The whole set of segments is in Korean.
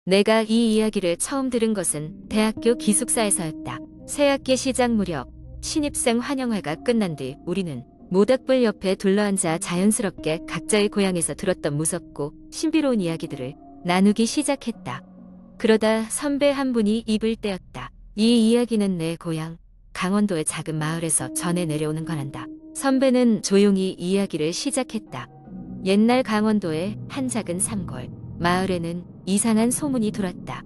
내가 이 이야기를 처음 들은 것은 대학교 기숙사에서였다. 새학기 시작 무렵 신입생 환영회가 끝난 뒤 우리는 모닥불 옆에 둘러앉아 자연스럽게 각자의 고향에서 들었던 무섭고 신비로운 이야기들을 나누기 시작했다. 그러다 선배 한 분이 입을 떼었다. 이 이야기는 내 고향 강원도의 작은 마을에서 전해 내려오는 거란다. 선배는 조용히 이야기를 시작했다. 옛날 강원도의 한 작은 산골 마을에는 이상한 소문이 돌았다.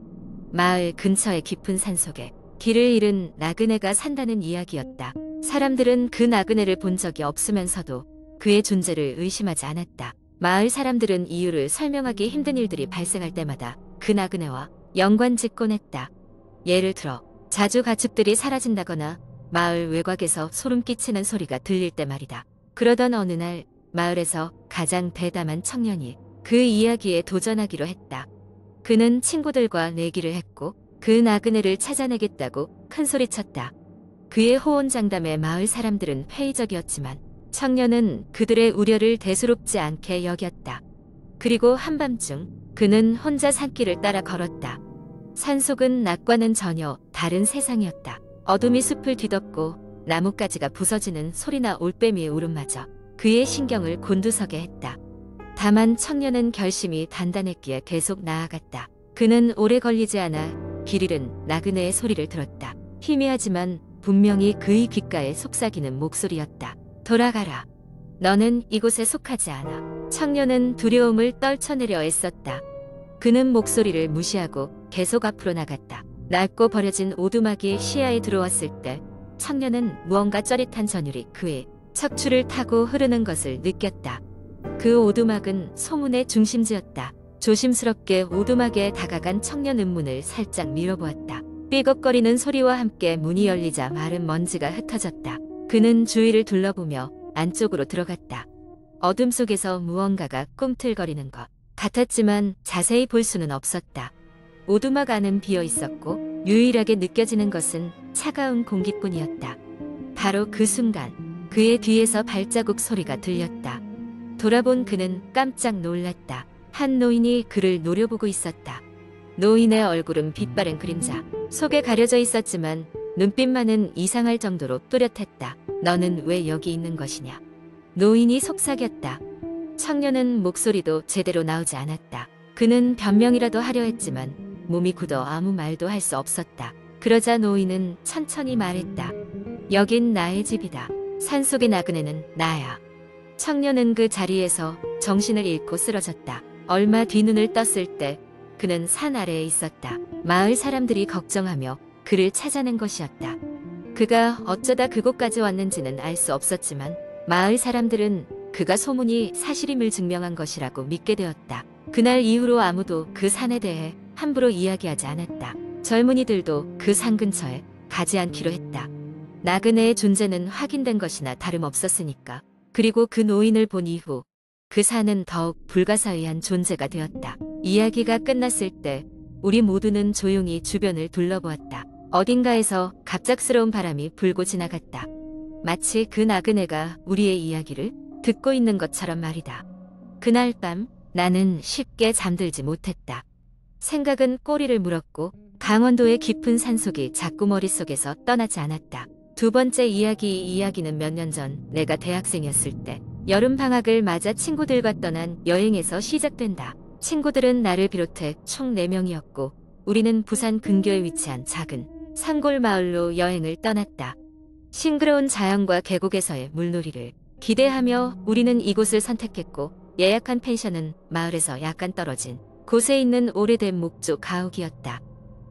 마을 근처의 깊은 산속에 길을 잃은 나그네가 산다는 이야기였다. 사람들은 그 나그네를 본 적이 없으면서도 그의 존재를 의심하지 않았다. 마을 사람들은 이유를 설명하기 힘든 일들이 발생할 때마다 그 나그네와 연관짓곤 했다. 예를 들어 자주 가축들이 사라진다거나 마을 외곽에서 소름 끼치는 소리가 들릴 때 말이다. 그러던 어느 날 마을에서 가장 대담한 청년이 그 이야기에 도전하기로 했다. 그는 친구들과 내기를 했고 그 나그네를 찾아내겠다고 큰소리쳤다. 그의 호언장담에 마을 사람들은 회의적이었지만 청년은 그들의 우려를 대수롭지 않게 여겼다. 그리고 한밤중 그는 혼자 산길을 따라 걸었다. 산속은 낮과는 전혀 다른 세상이었다. 어둠이 숲을 뒤덮고 나뭇가지가 부서지는 소리나 올빼미의 울음마저 그의 신경을 곤두서게 했다. 다만 청년은 결심이 단단했기에 계속 나아갔다. 그는 오래 걸리지 않아 길 잃은 나그네의 소리를 들었다. 희미하지만 분명히 그의 귓가에 속삭이는 목소리였다. 돌아가라. 너는 이곳에 속하지 않아. 청년은 두려움을 떨쳐내려 애썼다. 그는 목소리를 무시하고 계속 앞으로 나갔다. 낡고 버려진 오두막이 시야에 들어왔을 때 청년은 무언가 쩌릿한 전율이 그의 척추를 타고 흐르는 것을 느꼈다. 그 오두막은 소문의 중심지였다. 조심스럽게 오두막에 다가간 청년 은문을 살짝 밀어보았다. 삐걱거리는 소리와 함께 문이 열리자 마른 먼지가 흩어졌다. 그는 주위를 둘러보며 안쪽으로 들어갔다. 어둠 속에서 무언가가 꿈틀거리는 것 같았지만 자세히 볼 수는 없었다. 오두막 안은 비어 있었고 유일하게 느껴지는 것은 차가운 공기뿐이었다. 바로 그 순간 그의 뒤에서 발자국 소리가 들렸다. 돌아본 그는 깜짝 놀랐다. 한 노인이 그를 노려보고 있었다. 노인의 얼굴은 빛바랜 그림자 속에 가려져 있었지만 눈빛만은 이상할 정도로 또렷했다. 너는 왜 여기 있는 것이냐? 노인이 속삭였다. 청년은 목소리도 제대로 나오지 않았다. 그는 변명이라도 하려 했지만 몸이 굳어 아무 말도 할 수 없었다. 그러자 노인은 천천히 말했다. 여긴 나의 집이다. 산속의 나그네는 나야. 청년은 그 자리에서 정신을 잃고 쓰러졌다. 얼마 뒤 눈을 떴을 때 그는 산 아래에 있었다. 마을 사람들이 걱정하며 그를 찾아낸 것이었다. 그가 어쩌다 그곳까지 왔는지는 알 수 없었지만 마을 사람들은 그가 소문이 사실임을 증명한 것이라고 믿게 되었다. 그날 이후로 아무도 그 산에 대해 함부로 이야기하지 않았다. 젊은이들도 그 산 근처에 가지 않기로 했다. 나그네의 존재는 확인된 것이나 다름없었으니까. 그리고 그 노인을 본 이후 그 산은 더욱 불가사의한 존재가 되었다. 이야기가 끝났을 때 우리 모두는 조용히 주변을 둘러보았다. 어딘가에서 갑작스러운 바람이 불고 지나갔다. 마치 그 나그네가 우리의 이야기를 듣고 있는 것처럼 말이다. 그날 밤 나는 쉽게 잠들지 못했다. 생각은 꼬리를 물었고 강원도의 깊은 산속이 자꾸 머릿속에서 떠나지 않았다. 두 번째 이야기는 몇 년 전 내가 대학생이었을 때 여름방학을 맞아 친구들과 떠난 여행에서 시작된다. 친구들은 나를 비롯해 총 4명이었고 우리는 부산 근교에 위치한 작은 산골 마을로 여행을 떠났다. 싱그러운 자연과 계곡에서의 물놀이를 기대하며 우리는 이곳을 선택했고 예약한 펜션은 마을에서 약간 떨어진 곳에 있는 오래된 목조 가옥이었다.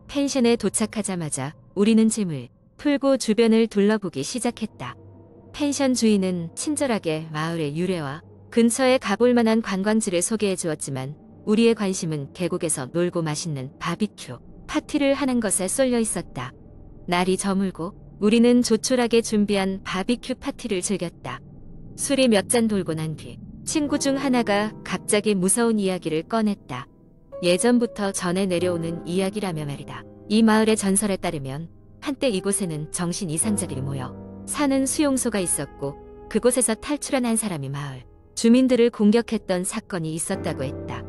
펜션에 도착하자마자 우리는 짐을 풀고 주변을 둘러보기 시작했다. 펜션 주인은 친절하게 마을의 유래와 근처에 가볼 만한 관광지를 소개해 주었지만 우리의 관심은 계곡에서 놀고 맛있는 바비큐 파티를 하는 것에 쏠려 있었다. 날이 저물고 우리는 조촐하게 준비한 바비큐 파티를 즐겼다. 술이 몇 잔 돌고 난 뒤 친구 중 하나가 갑자기 무서운 이야기를 꺼냈다. 예전부터 전해 내려오는 이야기라며 말이다. 이 마을의 전설에 따르면 한때 이곳에는 정신 이상자들이 모여 사는 수용소가 있었고 그곳에서 탈출한 한 사람이 마을 주민들을 공격했던 사건이 있었다고 했다.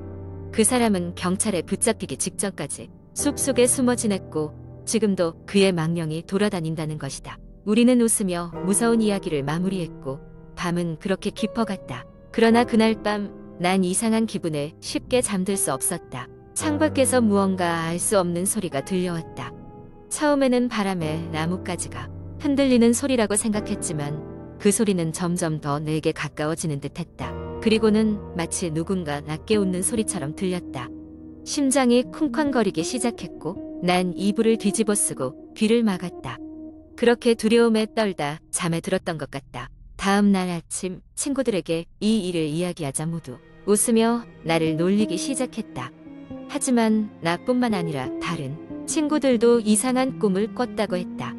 그 사람은 경찰에 붙잡히기 직전까지 숲속에 숨어 지냈고 지금도 그의 망령이 돌아다닌다는 것이다. 우리는 웃으며 무서운 이야기를 마무리했고 밤은 그렇게 깊어갔다. 그러나 그날 밤 난 이상한 기분에 쉽게 잠들 수 없었다. 창밖에서 무언가 알 수 없는 소리가 들려왔다. 처음에는 바람에 나뭇가지가 흔들리는 소리라고 생각했지만 그 소리는 점점 더 내게 가까워지는 듯했다. 그리고는 마치 누군가 낮게 웃는 소리처럼 들렸다. 심장이 쿵쾅거리기 시작했고 난 이불을 뒤집어 쓰고 귀를 막았다. 그렇게 두려움에 떨다 잠에 들었던 것 같다. 다음 날 아침 친구들에게 이 일을 이야기하자 모두 웃으며 나를 놀리기 시작했다. 하지만 나뿐만 아니라 다른 친구들도 이상한 꿈을 꿨다고 했다.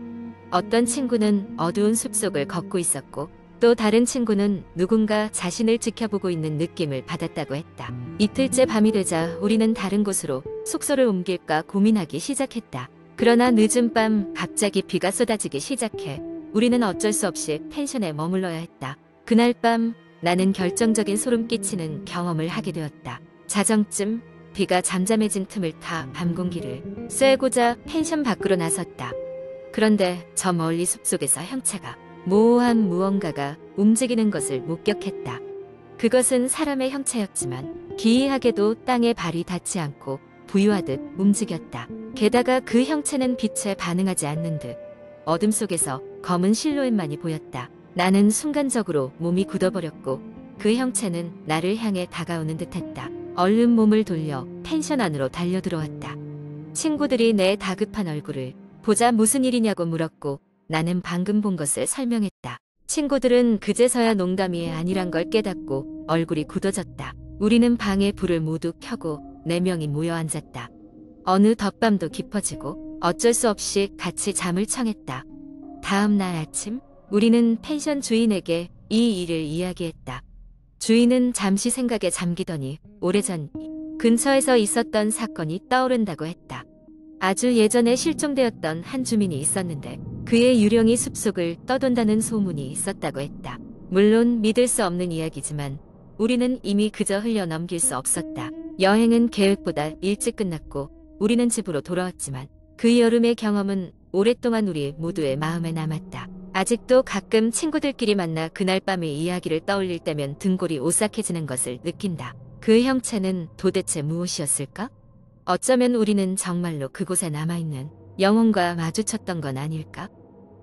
어떤 친구는 어두운 숲속을 걷고 있었고 또 다른 친구는 누군가 자신을 지켜보고 있는 느낌을 받았다고 했다. 이틀째 밤이 되자 우리는 다른 곳으로 숙소를 옮길까 고민하기 시작했다. 그러나 늦은 밤 갑자기 비가 쏟아지기 시작해 우리는 어쩔 수 없이 펜션에 머물러야 했다. 그날 밤 나는 결정적인 소름 끼치는 경험을 하게 되었다. 자정쯤 비가 잠잠해진 틈을 타 밤 공기를 쐬고자 펜션 밖으로 나섰다. 그런데 저 멀리 숲속에서 형체가 모호한 무언가가 움직이는 것을 목격했다. 그것은 사람의 형체였지만 기이하게도 땅에 발이 닿지 않고 부유하듯 움직였다. 게다가 그 형체는 빛에 반응하지 않는 듯 어둠 속에서 검은 실루엣만이 보였다. 나는 순간적으로 몸이 굳어버렸고 그 형체는 나를 향해 다가오는 듯했다. 얼른 몸을 돌려 펜션 안으로 달려들어왔다. 친구들이 내 다급한 얼굴을 보자 무슨 일이냐고 물었고 나는 방금 본 것을 설명했다. 친구들은 그제서야 농담이 아니란 걸 깨닫고 얼굴이 굳어졌다. 우리는 방에 불을 모두 켜고 4명이 모여 앉았다. 어느 덧밤도 깊어지고 어쩔 수 없이 같이 잠을 청했다. 다음 날 아침 우리는 펜션 주인에게 이 일을 이야기했다. 주인은 잠시 생각에 잠기더니 오래전 근처에서 있었던 사건이 떠오른다고 했다. 아주 예전에 실종되었던 한 주민이 있었는데 그의 유령이 숲속을 떠돈다는 소문이 있었다고 했다. 물론 믿을 수 없는 이야기지만 우리는 이미 그저 흘려 넘길 수 없었다. 여행은 계획보다 일찍 끝났고 우리는 집으로 돌아왔지만 그 여름의 경험은 오랫동안 우리 모두의 마음에 남았다. 아직도 가끔 친구들끼리 만나 그날 밤의 이야기를 떠올릴 때면 등골이 오싹해지는 것을 느낀다. 그 형체는 도대체 무엇이었을까? 어쩌면 우리는 정말로 그곳에 남아있는 영혼과 마주쳤던 건 아닐까?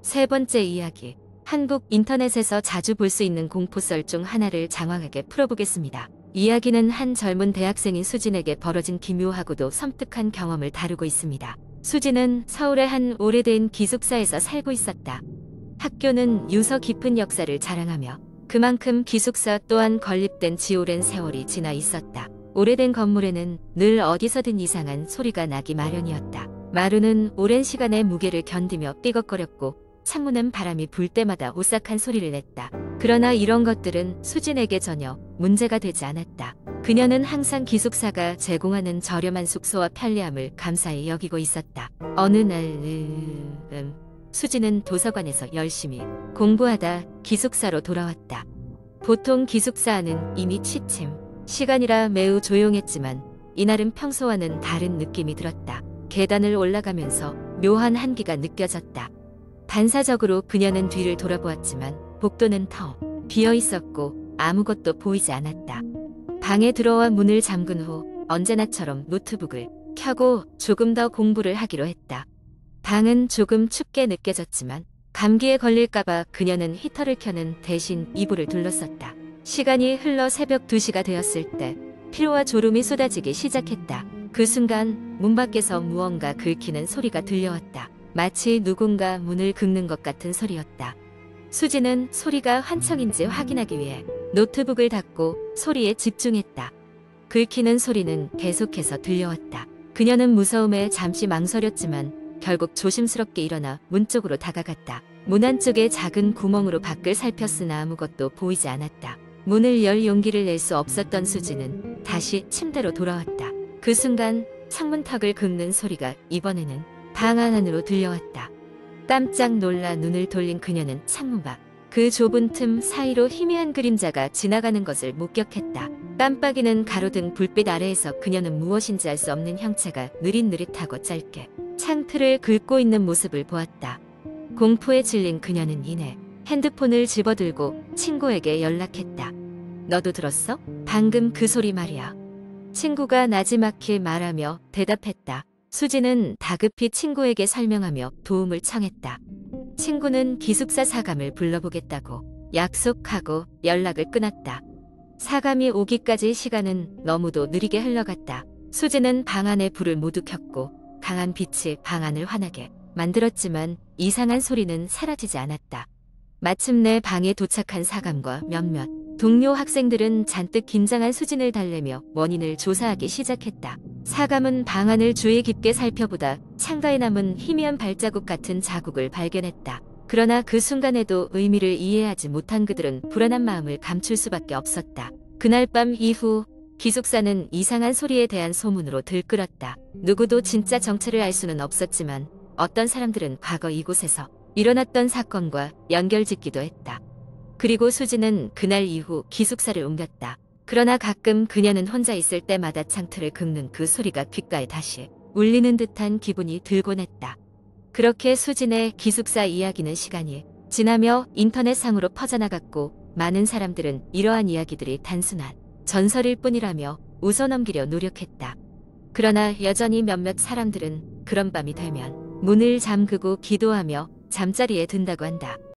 세 번째 이야기. 한국 인터넷에서 자주 볼 수 있는 공포썰 중 하나를 장황하게 풀어보겠습니다. 이야기는 한 젊은 대학생인 수진에게 벌어진 기묘하고도 섬뜩한 경험을 다루고 있습니다. 수진은 서울의 한 오래된 기숙사에서 살고 있었다. 학교는 유서 깊은 역사를 자랑하며 그만큼 기숙사 또한 건립된 지 오랜 세월이 지나 있었다. 오래된 건물에는 늘 어디서든 이상한 소리가 나기 마련이었다. 마루는 오랜 시간의 무게를 견디며 삐걱거렸고 창문은 바람이 불 때마다 오싹한 소리를 냈다. 그러나 이런 것들은 수진에게 전혀 문제가 되지 않았다. 그녀는 항상 기숙사가 제공하는 저렴한 숙소와 편리함을 감사히 여기고 있었다. 어느 날 수진은 도서관에서 열심히 공부하다 기숙사로 돌아왔다. 보통 기숙사 안은 이미 취침 시간이라 매우 조용했지만 이날은 평소와는 다른 느낌이 들었다. 계단을 올라가면서 묘한 한기가 느껴졌다. 반사적으로 그녀는 뒤를 돌아보았지만 복도는 텅 비어 있었고 아무것도 보이지 않았다. 방에 들어와 문을 잠근 후 언제나처럼 노트북을 켜고 조금 더 공부를 하기로 했다. 방은 조금 춥게 느껴졌지만 감기에 걸릴까봐 그녀는 히터를 켜는 대신 이불을 둘러쌌다. 시간이 흘러 새벽 2시가 되었을 때 피로와 졸음이 쏟아지기 시작했다. 그 순간 문 밖에서 무언가 긁히는 소리가 들려왔다. 마치 누군가 문을 긁는 것 같은 소리였다. 수지는 소리가 환청인지 확인하기 위해 노트북을 닫고 소리에 집중했다. 긁히는 소리는 계속해서 들려왔다. 그녀는 무서움에 잠시 망설였지만 결국 조심스럽게 일어나 문 쪽으로 다가갔다. 문 안쪽의 작은 구멍으로 밖을 살폈으나 아무것도 보이지 않았다. 문을 열 용기를 낼 수 없었던 수지는 다시 침대로 돌아왔다. 그 순간 창문턱을 긁는 소리가 이번에는 방 안으로 들려왔다. 깜짝 놀라 눈을 돌린 그녀는 창문 밖 그 좁은 틈 사이로 희미한 그림자가 지나가는 것을 목격했다. 깜빡이는 가로등 불빛 아래에서 그녀는 무엇인지 알 수 없는 형체가 느릿느릿하고 짧게 창틀을 긁고 있는 모습을 보았다. 공포에 질린 그녀는 이내 핸드폰을 집어들고 친구에게 연락했다. 너도 들었어? 방금 그 소리 말이야. 친구가 나지막히 말하며 대답했다. 수지는 다급히 친구에게 설명하며 도움을 청했다. 친구는 기숙사 사감을 불러보겠다고 약속하고 연락을 끊었다. 사감이 오기까지 시간은 너무도 느리게 흘러갔다. 수지는 방 안에 불을 모두 켰고 강한 빛이 방 안을 환하게 만들었지만 이상한 소리는 사라지지 않았다. 마침내 방에 도착한 사감과 몇몇 동료 학생들은 잔뜩 긴장한 수진을 달래며 원인을 조사하기 시작했다. 사감은 방 안을 주의 깊게 살펴보다 창가에 남은 희미한 발자국 같은 자국을 발견했다. 그러나 그 순간에도 의미를 이해하지 못한 그들은 불안한 마음을 감출 수밖에 없었다. 그날 밤 이후 기숙사는 이상한 소리에 대한 소문으로 들끓었다. 누구도 진짜 정체를 알 수는 없었지만 어떤 사람들은 과거 이곳에서 일어났던 사건과 연결짓기도 했다. 그리고 수지는 그날 이후 기숙사를 옮겼다. 그러나 가끔 그녀는 혼자 있을 때마다 창틀을 긁는 그 소리가 귓가에 다시 울리는 듯한 기분이 들곤 했다. 그렇게 수진의 기숙사 이야기는 시간이 지나며 인터넷상으로 퍼져나갔고 많은 사람들은 이러한 이야기들이 단순한 전설일 뿐이라며 웃어넘기려 노력했다. 그러나 여전히 몇몇 사람들은 그런 밤이 되면 문을 잠그고 기도하며 잠자리에 든다고 한다.